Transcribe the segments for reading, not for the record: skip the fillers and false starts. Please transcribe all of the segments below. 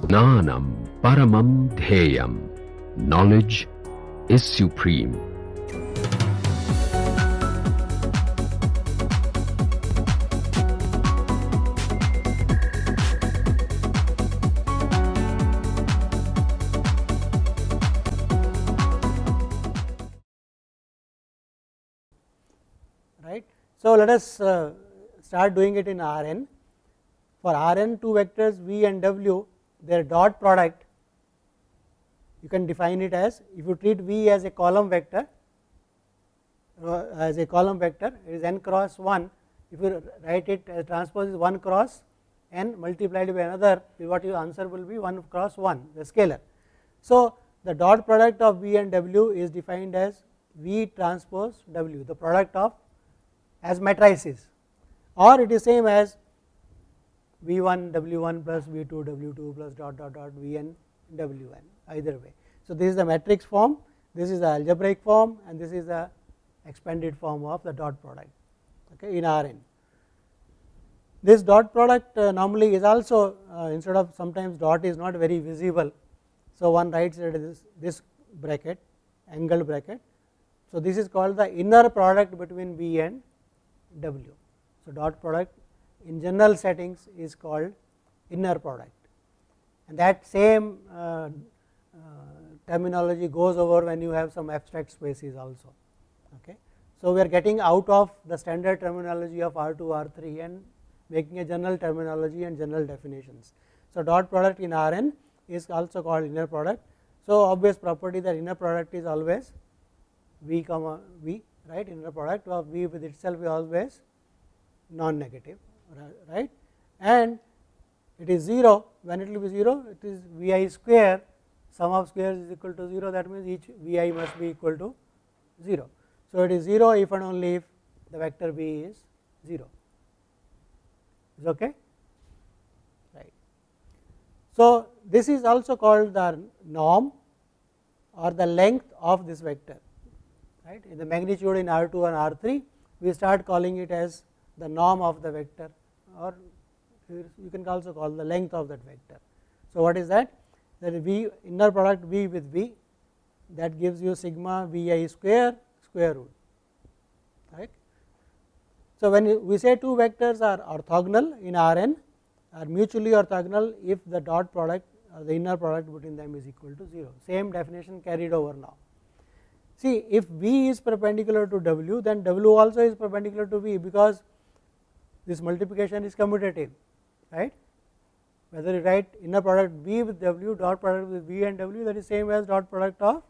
Gnanam paramam dheyam. Knowledge is supreme. Right. So, let us start doing it in Rn. For Rn, two vectors v and w, their dot product, you can define it as, if you treat v as a column vector, it is n cross 1. If you write it as transpose is 1 cross n multiplied by another, what your answer will be 1 cross 1, the scalar. So, the dot product of v and w is defined as v transpose w, the product of as matrices, or it is same as v1 w1 plus v2 w2 plus dot dot dot vn wn, either way. So, this is the matrix form, this is the algebraic form, and this is the expanded form of the dot product, okay, in Rn. This dot product normally is also instead of, sometimes dot is not very visible. So, one writes it this bracket, angled bracket. So, this is called the inner product between v and w. So, dot product in general settings is called inner product, and that same terminology goes over when you have some abstract spaces also. Okay. So, we are getting out of the standard terminology of R2, R3 and making a general terminology and general definitions. So, dot product in Rn is also called inner product. So, obvious property that inner product is always v comma v, right. Inner product of v with itself is always non-negative, right, and it is 0. When it will be 0, it is vi square, sum of squares is equal to 0, that means each vi must be equal to 0. So, it is 0 if and only if the vector v is 0, is okay, right. So, this is also called the norm or the length of this vector, right. In the magnitude in R2 and R3, we start calling it as the norm of the vector, or you can also call the length of that vector. So, what is that? That v inner product v with v, that gives you sigma vi square root, right. So, when we say two vectors are orthogonal in Rn, are mutually orthogonal if the dot product or the inner product between them is equal to 0. Same definition carried over now. See, if v is perpendicular to w, then w also is perpendicular to v, because this multiplication is commutative, right. Whether you write inner product v with w, dot product with v and w, that is same as dot product of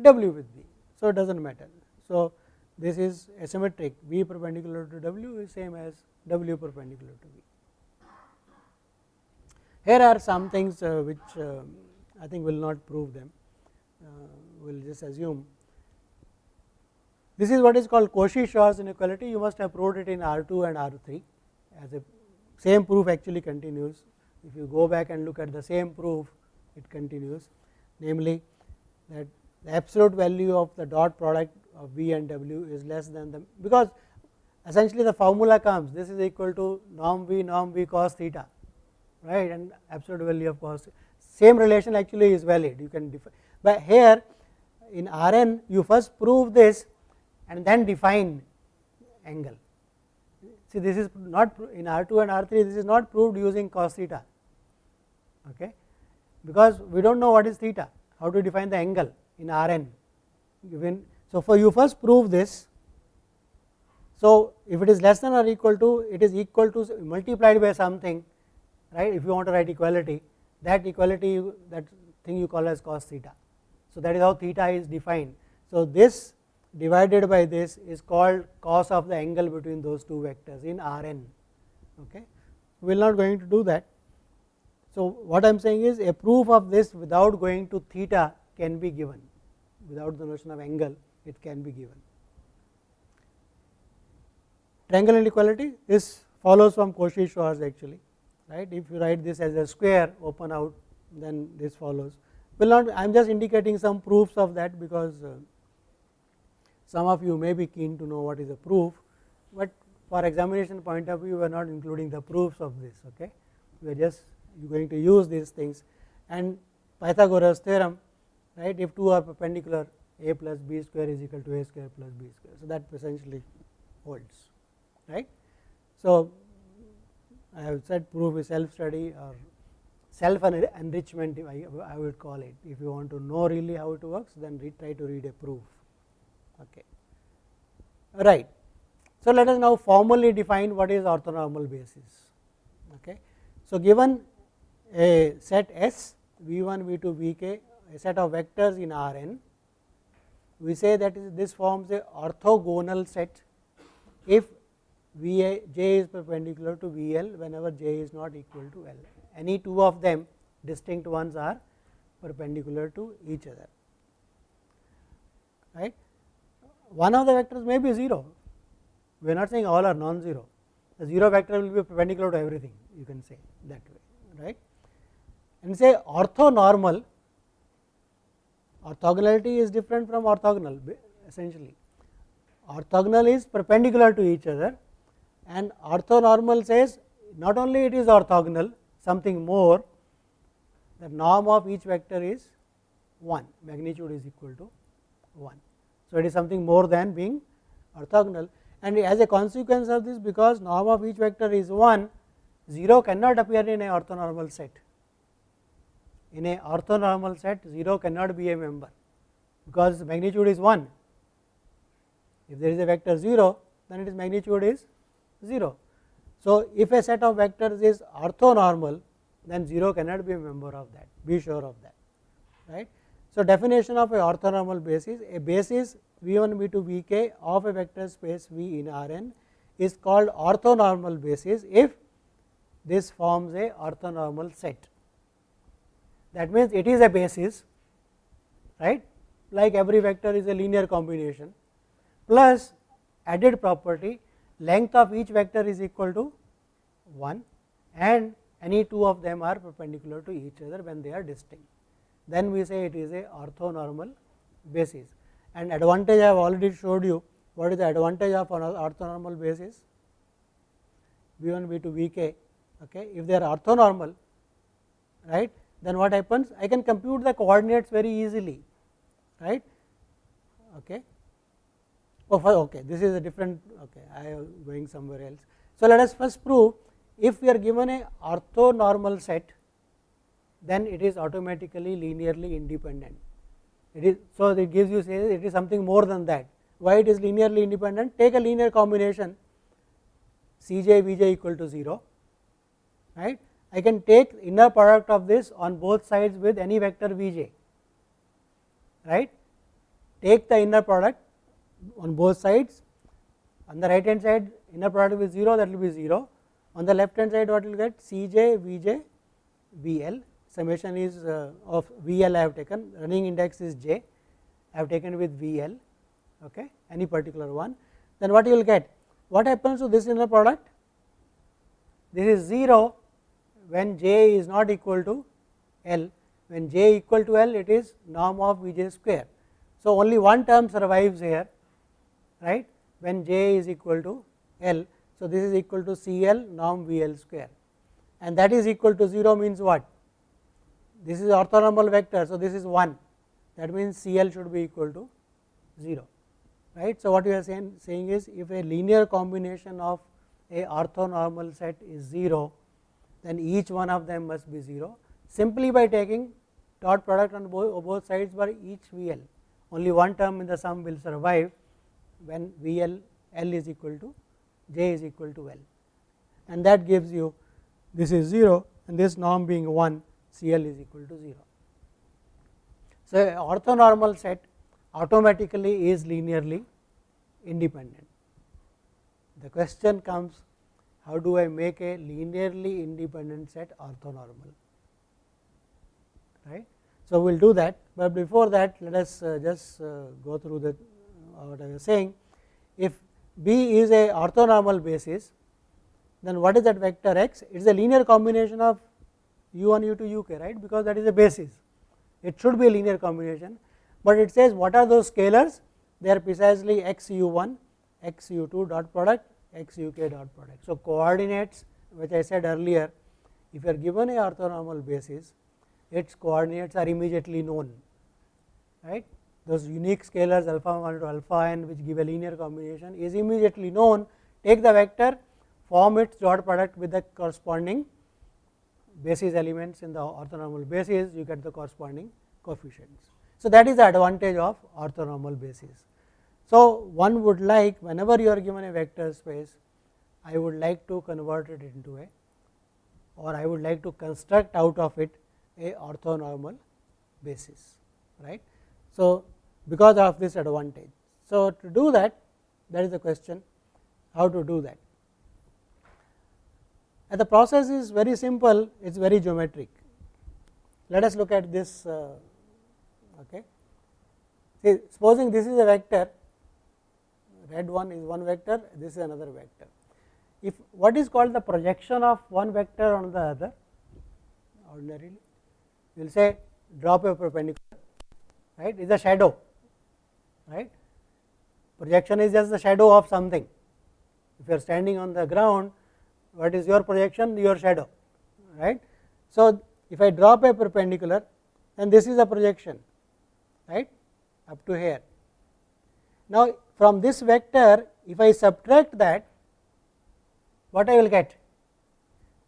w with v. So, it does not matter. So, this is asymmetric, v perpendicular to w is same as w perpendicular to v. Here are some things which I think will not prove them, we will just assume. This is what is called Cauchy-Schwartz inequality. You must have proved it in R2 and R3, as a same proof actually continues. If you go back and look at the same proof, it continues, namely that the absolute value of the dot product of v and w is less than the, because essentially the formula comes, this is equal to norm v cos theta, right, and absolute value of cos, same relation actually is valid, you can define. But here in Rn, you first prove this and then define angle. See, this is not in R2 and R3, this is not proved using cos theta, okay, because we do not know what is theta, how to define the angle in Rn given. So, for you first prove this. So, if it is less than or equal to, it is equal to multiplied by something, right. If you want to write equality, that equality, that thing you call as cos theta. So, that is how theta is defined. So, this divided by this is called cos of the angle between those two vectors in Rn, okay. We are not going to do that. So, what I am saying is a proof of this without going to theta can be given, without the notion of angle it can be given. Triangle inequality, this follows from Cauchy-Schwartz actually, right. If you write this as a square open out, then this follows. Will not, I am just indicating some proofs of that, because some of you may be keen to know what is a proof, but for examination point of view we are not including the proofs of this, okay. We are just you are going to use these things, and Pythagoras theorem, right, if two are perpendicular, a plus b square is equal to a square plus b square. So, that essentially holds, right. So, I have said proof is self study or self enrichment, I would call it. If you want to know really how it works, then try to read a proof. Okay. Right. So, let us now formally define what is orthonormal basis. Okay. So, given a set S V1, V2, Vk, a set of vectors in Rn, we say that this forms a orthogonal set if J is perpendicular to VL whenever J is not equal to L. Any two of them, distinct ones, are perpendicular to each other, right. One of the vectors may be 0, we are not saying all are non-zero. The 0 vector will be perpendicular to everything, you can say that way, right. And say orthonormal, orthogonality is different from orthogonal essentially. Orthogonal is perpendicular to each other, and orthonormal says not only it is orthogonal, something more, the norm of each vector is 1, magnitude is equal to 1. So, it is something more than being orthogonal, and as a consequence of this, because norm of each vector is 1, 0 cannot appear in a orthonormal set. In a orthonormal set, 0 cannot be a member, because magnitude is 1. If there is a vector 0, then its magnitude is 0. So, if a set of vectors is orthonormal, then 0 cannot be a member of that, be sure of that, right. So, definition of a orthonormal basis, a basis V1, V2, Vk of a vector space V in Rn is called orthonormal basis if this forms a orthonormal set. That means it is a basis, right, like every vector is a linear combination, plus added property, length of each vector is equal to 1, and any two of them are perpendicular to each other when they are distinct. Then we say it is a orthonormal basis. And advantage I have already showed you. What is the advantage of an orthonormal basis? V1, V2, Vk. Okay. If they are orthonormal, right, then what happens? I can compute the coordinates very easily, right. Okay. Okay, this is a different. Okay, I am going somewhere else. So, let us first prove if we are given a orthonormal set, then it is automatically linearly independent. It is, so it gives you, say it is something more than that. Why it is linearly independent? Take a linear combination Cj Vj equal to 0, right. I can take inner product of this on both sides with any vector Vj, right. Take the inner product on both sides. On the right hand side, inner product with 0, that will be 0. On the left hand side, what will get? Cj Vj Vl, summation is of Vl I have taken, running index is j, I have taken with Vl, okay, any particular one. Then what you will get? What happens to this inner product? This is 0 when j is not equal to L. When j equal to L, it is norm of Vj square. So, only one term survives here, right, when j is equal to L. So, this is equal to Cl norm Vl square, and that is equal to 0 means what? This is orthonormal vector. So, this is 1, that means Cl should be equal to 0, right. So, what we are saying is if a linear combination of a orthonormal set is 0, then each one of them must be 0 simply by taking dot product on both sides by each Vl. Only one term in the sum will survive when Vl L is equal to j is equal to L, and that gives you this is 0 and this norm being 1, Cl is equal to 0. So, orthonormal set automatically is linearly independent. The question comes, how do I make a linearly independent set orthonormal, right. So, we will do that, but before that let us just go through the what I was saying. If B is a orthonormal basis, then what is that vector x? It is a linear combination of u1, u2, uk, right, because that is a basis. It should be a linear combination, but it says what are those scalars? They are precisely x u1, x u2 dot product, x uk dot product. So, coordinates which I said earlier, if you are given a orthonormal basis, its coordinates are immediately known, right. Those unique scalars alpha 1 to alpha n which give a linear combination is immediately known. Take the vector, form its dot product with the corresponding basis elements in the orthonormal basis, you get the corresponding coefficients. So, that is the advantage of orthonormal basis. So, one would like, whenever you are given a vector space, I would like to convert it into a, or I would like to construct out of it a orthonormal basis, right. So, because of this advantage. So, to do that, that is the question, how to do that. And the process is very simple, it is very geometric. Let us look at this. Okay. See, supposing this is a vector, red one is one vector, this is another vector. If what is called the projection of one vector on the other, ordinarily we will say drop a perpendicular, right, is a shadow, right. Projection is just the shadow of something. If you are standing on the ground, what is your projection? Your shadow, right. So, if I drop a perpendicular, then this is a projection, right, up to here. Now, from this vector, if I subtract that, what I will get?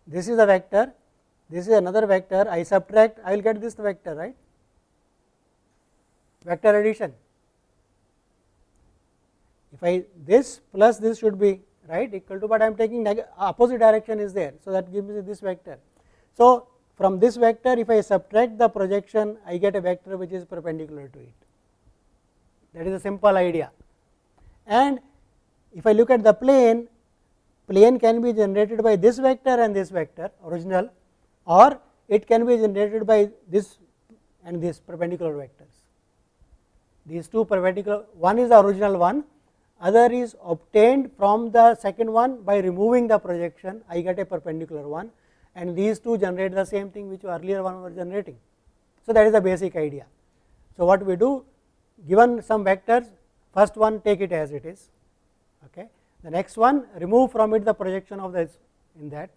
This is a vector, this is another vector, I subtract, I will get this vector, right, vector addition. If I this plus this should be, right, equal to, but I am taking opposite direction is there. So, that gives me this vector. So, from this vector, if I subtract the projection, I get a vector which is perpendicular to it. That is a simple idea. And if I look at the plane, plane can be generated by this vector and this vector original, or it can be generated by this and this perpendicular vectors. These two perpendicular, one is the original one, other is obtained from the second one by removing the projection, I get a perpendicular one, and these two generate the same thing which earlier one were generating. So, that is the basic idea. So, what we do, given some vectors, first one take it as it is, okay. The next one remove from it the projection of this in that,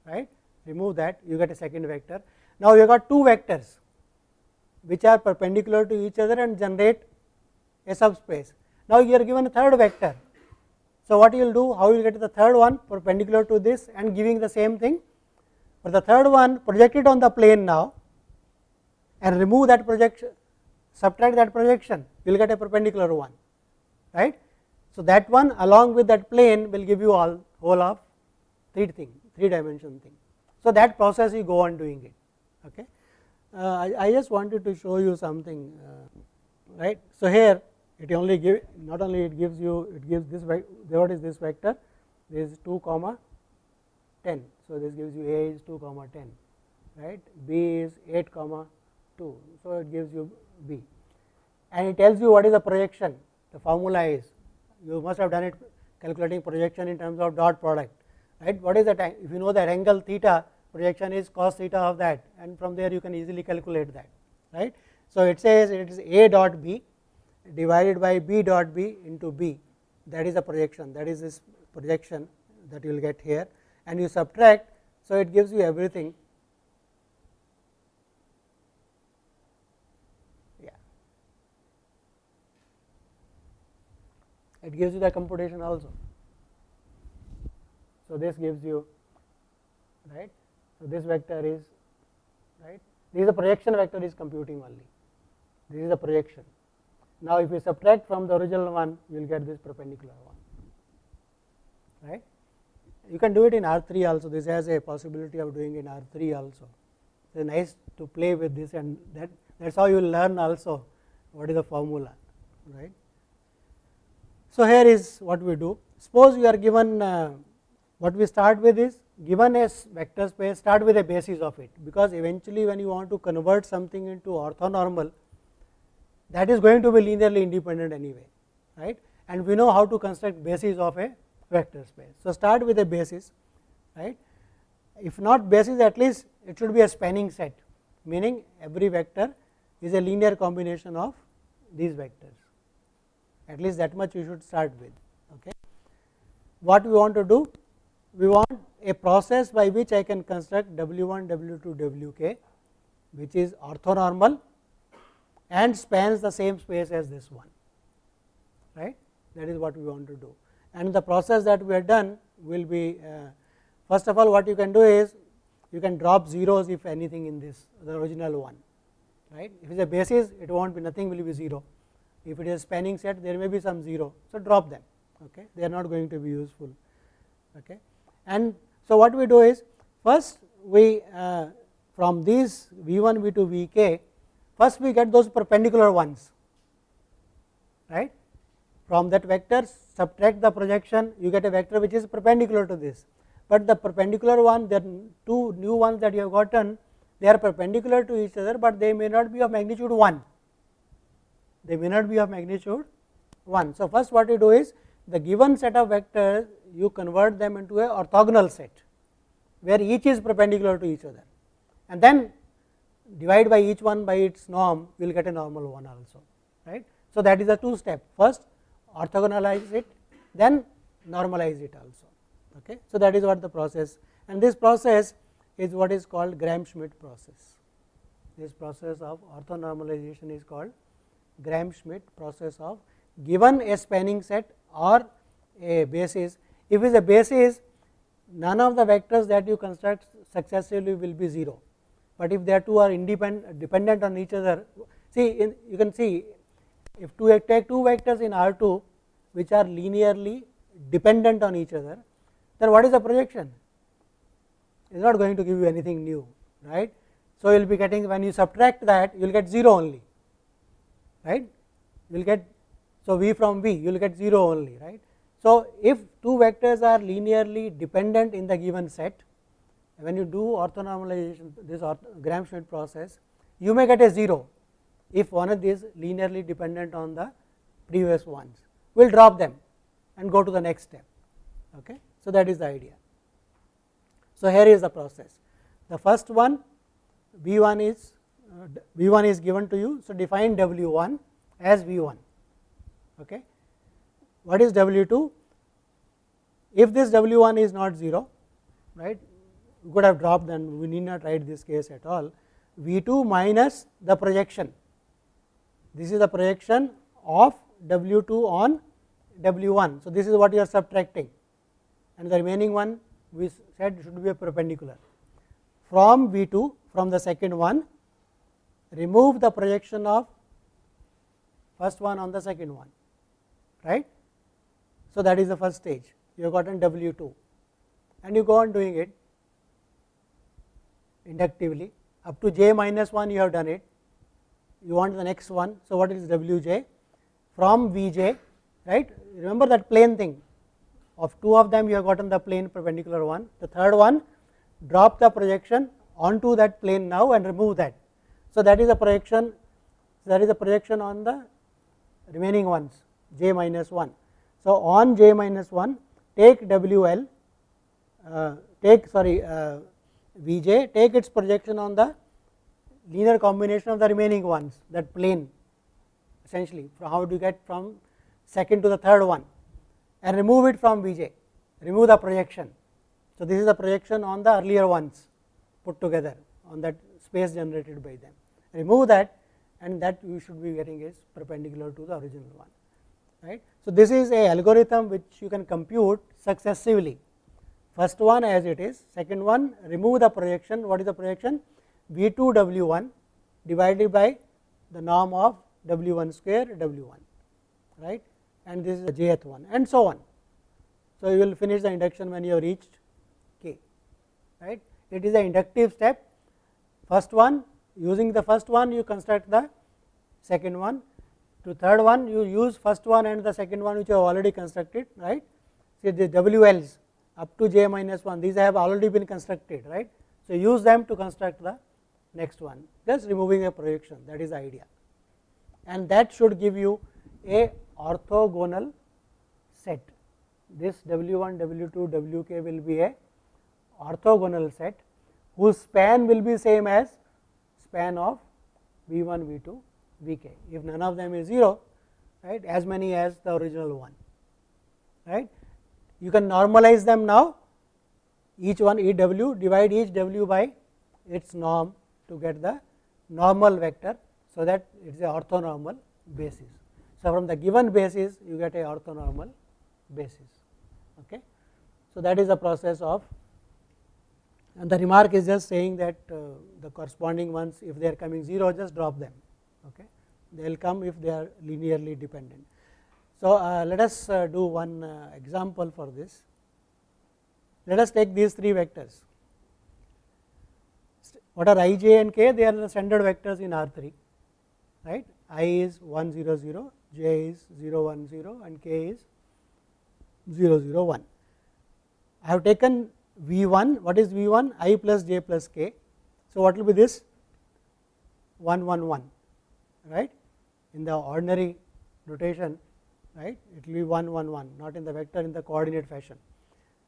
right, remove that, you get a second vector. Now, you got two vectors which are perpendicular to each other and generate a subspace. Now, you are given a third vector. So, what you will do, how you will get the third one perpendicular to this and giving the same thing. For the third one, project it on the plane now and remove that projection, subtract that projection, you will get a perpendicular one, right. So, that one along with that plane will give you all whole of three dimension thing. So, that process you go on doing it, okay. I just wanted to show you something, right. So, here it only give, not only it gives you, it gives this, what is this vector, this is 2 comma 10. So, this gives you A is 2 comma 10, right, B is 8 comma 2. So, it gives you B, and it tells you what is the projection. The formula is, you must have done it calculating projection in terms of dot product, right. What is that? If you know that angle theta, projection is cos theta of that, and from there you can easily calculate that, right. So, it says it is A dot B divided by B dot B into B, that is the projection, that is this projection that you will get here, and you subtract. So, it gives you everything, yeah, it gives you the computation also. So, this gives you, right. So, this vector is, right, this is the projection vector is computing only, this is the projection. Now, if you subtract from the original one, you will get this perpendicular one, right. You can do it in R3 also, this has a possibility of doing in R3 also. It is nice to play with this, and that is how you will learn also what is the formula, right. So, here is what we do. Suppose you are given, what we start with is, given a vector space, start with a basis of it, because eventually when you want to convert something into orthonormal, that is going to be linearly independent anyway, right, and we know how to construct basis of a vector space. So, start with a basis, right. If not basis, at least it should be a spanning set, meaning every vector is a linear combination of these vectors, at least that much you should start with, okay. What we want to do, we want a process by which I can construct W1, W2, Wk, which is orthonormal and spans the same space as this one, right. That is what we want to do. And the process that we have done will be, first of all, what you can do is you can drop zeros if anything in this, the original one, right. If it is a basis, it won't be, nothing will be 0. If it is a spanning set, there may be some 0, so drop them, okay. They are not going to be useful, okay. And so what we do is, first we from these V1, V2, Vk, first we get those perpendicular ones, right. From that vector, subtract the projection, you get a vector which is perpendicular to this, but the perpendicular one, the two new ones that you have gotten, they are perpendicular to each other, but they may not be of magnitude 1, they may not be of magnitude 1. So first what you do is, the given set of vectors, you convert them into a orthogonal set, where each is perpendicular to each other, and then divide by each one by its norm, you will get a normal one also, right. So that is a two step, first orthogonalize it, then normalize it also, okay. So that is what the process, and this process is what is called Gram-Schmidt process. This process of orthonormalization is called Gram-Schmidt process of given a spanning set or a basis. If it is a basis, none of the vectors that you construct successively will be 0, but if they are two are dependent on each other, see you can see, if you take two vectors in R2 which are linearly dependent on each other, then what is the projection? It is not going to give you anything new, right. So you will be getting, when you subtract that, you will get 0 only, right. You will get, so V from V, you will get 0 only, right. So if two vectors are linearly dependent in the given set, when you do orthonormalization, this Gram-Schmidt process, you may get a 0 if one of these linearly dependent on the previous ones. We will drop them and go to the next step, okay. So that is the idea. So here is the process. The first one, V1 is given to you, so define W1 as V1, okay. What is W2? If this W1 is not 0, right, we could have dropped, then we need not write this case at all. V2 minus the projection, this is the projection of W2 on W1. So this is what you are subtracting, and the remaining one we said should be a perpendicular. From V2, from the second one, remove the projection of first one on the second one, right. So that is the first stage, you have gotten W2, and you go on doing it inductively up to j minus 1, you have done it, you want the next one. So what is Wj? From Vj, right, remember that plane thing, of two of them you have gotten the plane perpendicular one, the third one, drop the projection onto that plane now and remove that. So that is a projection, on the remaining ones, j minus 1. So on j minus 1, take WL, Vj, take its projection on the linear combination of the remaining ones, that plane essentially, how do you get from second to the third one, and remove it from Vj, remove the projection. So this is the projection on the earlier ones put together on that space generated by them, remove that, and that you should be getting is perpendicular to the original one, right. So this is a algorithm which you can compute successively, first one as it is, second one remove the projection. What is the projection? V2 W1 divided by the norm of W1 square W1, right, and this is the jth one, and so on. So you will finish the induction when you have reached k, right. It is an inductive step, first one, using the first one you construct the second one, to third one you use first one and the second one which you have already constructed, right. See the WLs up to j minus 1, these have already been constructed, right. So use them to construct the next one, just removing a projection, that is the idea, and that should give you a orthogonal set. This W1, W2, Wk will be a orthogonal set whose span will be same as span of V1, V2, Vk. If none of them is 0, right, as many as the original one, right. You can normalize them now each one E w, divide each w by its norm to get the normal vector. So, that it is a orthonormal basis. So, from the given basis you get a orthonormal basis. Okay. So, that is the process of, and the remark is just saying that the corresponding ones, if they are coming 0, just drop them. Okay. They will come if they are linearly dependent. So, let us do one example for this. Let us take these 3 vectors. What are I, j and k? They are the standard vectors in R3, right. I is 1 0 0, j is 0 1 0 and k is 0 0 1. I have taken V1. What is V1? I plus j plus k. So, what will be this? 1 1 1, right. In the ordinary notation, right, it will be 1 1 1, not in the vector, in the coordinate fashion.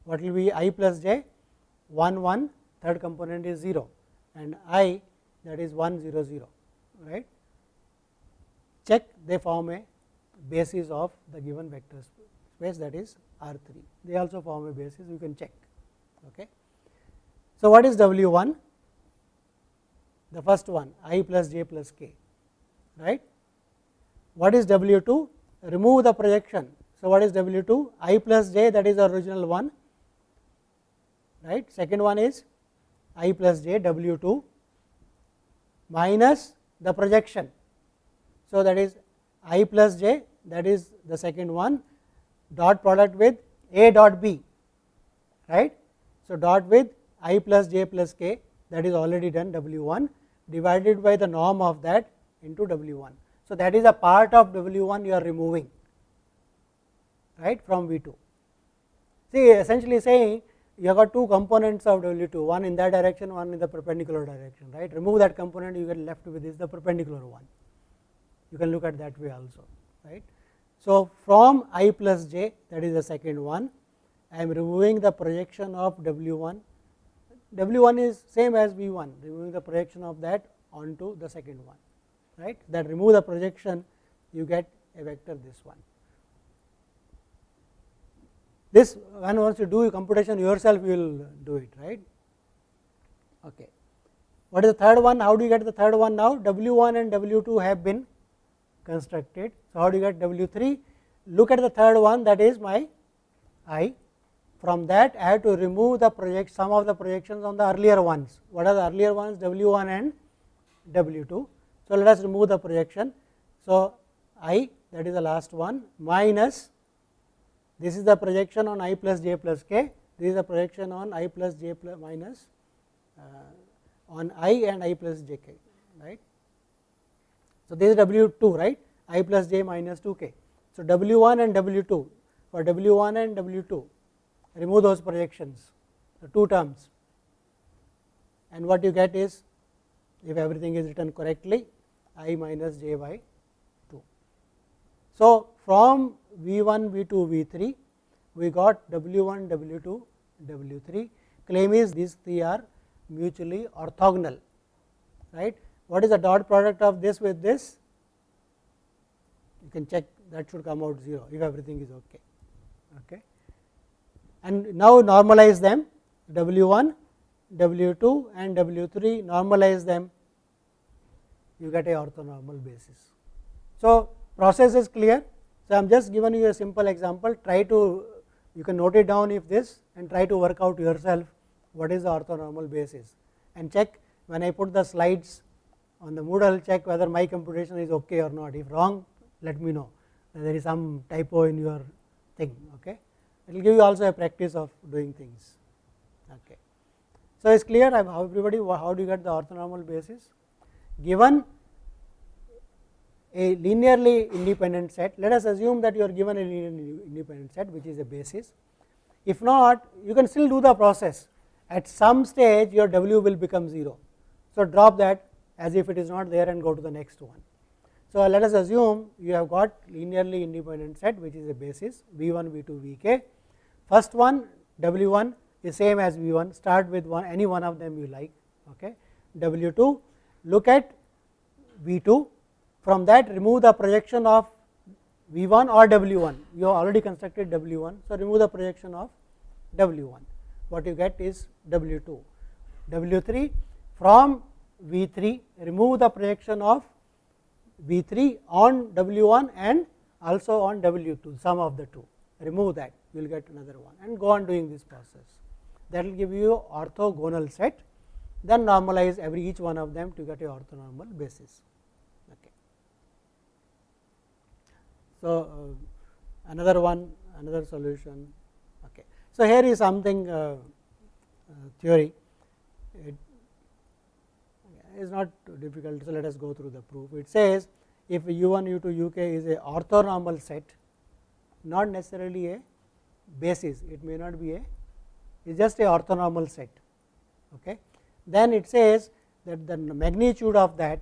What will be I plus j? 1 1, third component is 0, and I, that is 1 0 0, right. Check, they form a basis of the given vector space, that is R3. They also form a basis, you can check. Okay. So, what is W1? The first one, I plus j plus k, right. What is W2? Remove the projection. So, what is W2? I plus j, that is the original one, right. Second one is I plus j, W2 minus the projection. So, that is I plus j, that is the second one, dot product with a dot b, right. So, dot with I plus j plus k, that is already done, W1 divided by the norm of that into W1. So, that is a part of W1 you are removing, right, from V2. See, essentially saying you have got 2 components of W2, one in that direction, one in the perpendicular direction, right. Remove that component, you get left with this, the perpendicular one. You can look at that way also, right. So, from I plus j, that is the second one, I am removing the projection of W1. W1 is same as V1, removing the projection of that onto the second one, right. That remove the projection, you get a vector, this one. This one, once you do computation yourself, you will do it, right. Okay. What is the third one? How do you get the third one now? W1 and W2 have been constructed. So, how do you get W3? Look at the third one, that is my I. From that I have to remove the some of the projections on the earlier ones. What are the earlier ones? W1 and W2. So, let us remove the projection. So, I, that is the last one, minus, this is the projection on I plus j plus k, this is the projection on I plus j plus minus on I and I plus j k, right. So, this is W2, right, I plus j minus 2k. So, W1 and W2, for W1 and W2, remove those projections, the 2 terms, and what you get is, if everything is written correctly, I minus j by 2. So, from V1, V2, V3, we got W1, W2, W3. Claim is these 3 are mutually orthogonal, right. What is the dot product of this with this? You can check, that should come out 0 if everything is okay. Okay. And now normalize them, W1, W2 and W3, normalize them, you get a orthonormal basis. So, process is clear. So, I am just given you a simple example, try to, you can note it down if this, and try to work out yourself what is the orthonormal basis, and check when I put the slides on the Moodle, check whether my computation is okay or not. If wrong, let me know, there is some typo in your thing. Okay. It will give you also a practice of doing things. Okay. So, it is clear how everybody, how do you get the orthonormal basis? Given a linearly independent set, let us assume that you are given a linearly independent set, which is a basis. If not, you can still do the process. At some stage your W will become 0. So, drop that as if it is not there and go to the next one. So, let us assume you have got linearly independent set, which is a basis V1, V2, Vk. First one, W1 is same as V1, start with one, any one of them you like. Okay. W2, look at V2, from that remove the projection of V1 or W1, you have already constructed W1. So, remove the projection of W1. what you get is W2. W3 from V3, remove the projection of V3 on W1 and also on W2, sum of the two, remove that, you will get another one, and go on doing this process. That will give you orthogonal set, then normalize each one of them to get a orthonormal basis. Okay. So, another one, another solution. Okay. So, here is something theory, it is not difficult. So, let us go through the proof. It says if U1, U2, UK is a orthonormal set, not necessarily a basis, it may not be a, it is just a orthonormal set. Okay. Then it says that the magnitude of that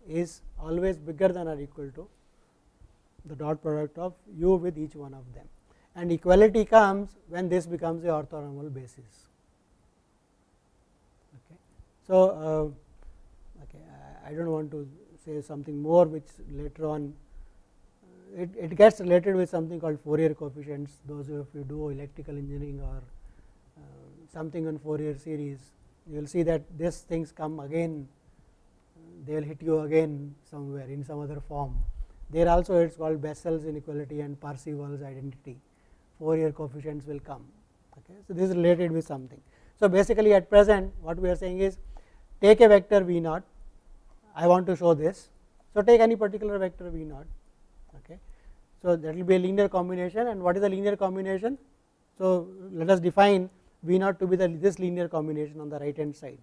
is always bigger than or equal to the dot product of U with each one of them, and equality comes when this becomes a orthonormal basis. Okay. So, okay, I do not want to say something more which later on it gets related with something called Fourier coefficients. Those of you do electrical engineering or something on Fourier series, you will see that these things come again, they will hit you again somewhere in some other form. There also it is called Bessel's inequality and Parseval's identity, Fourier coefficients will come. Okay. So, this is related with something. So, basically at present what we are saying is take a vector V naught, I want to show this. So, take any particular vector V naught. Okay. So, that will be a linear combination, and what is a linear combination? So, let us define V naught to be this linear combination on the right hand side,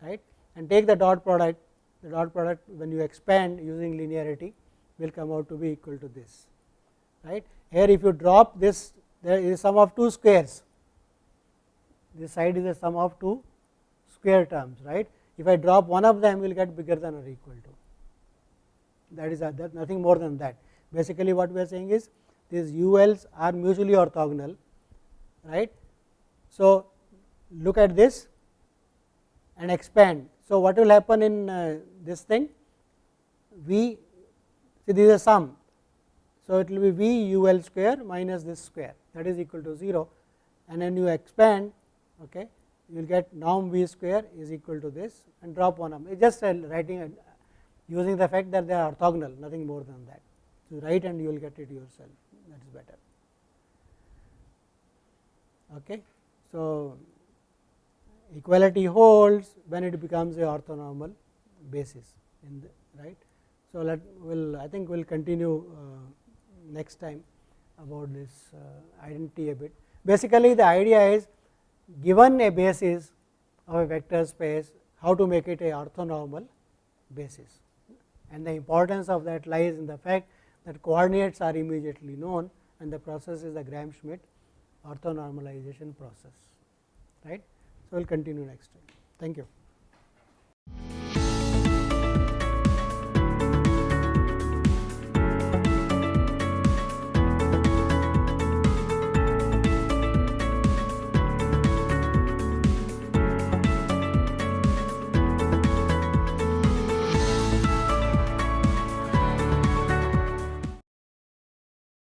right, and take the dot product when you expand using linearity will come out to be equal to this, right. Here if you drop this, there is sum of two squares, this side is a sum of two square terms, right. If I drop one of them, we will get bigger than or equal to, that is that nothing more than that. Basically what we are saying is these ULs are mutually orthogonal, right. So, look at this and expand. So, what will happen in this thing? V, see this is a sum. So, it will be V UL square minus this square, that is equal to 0, and then you expand, okay, you will get norm V square is equal to this, and drop one of them. It is just writing using the fact that they are orthogonal, nothing more than that. So, write and you will get it yourself, that is better. Okay. So, equality holds when it becomes a orthonormal basis in the, right. So, I think we will continue next time about this identity a bit. Basically the idea is, given a basis of a vector space, how to make it a orthonormal basis, and the importance of that lies in the fact that coordinates are immediately known, and the process is the Gram-Schmidt orthonormalization process, right. So, we will continue next time. Thank you.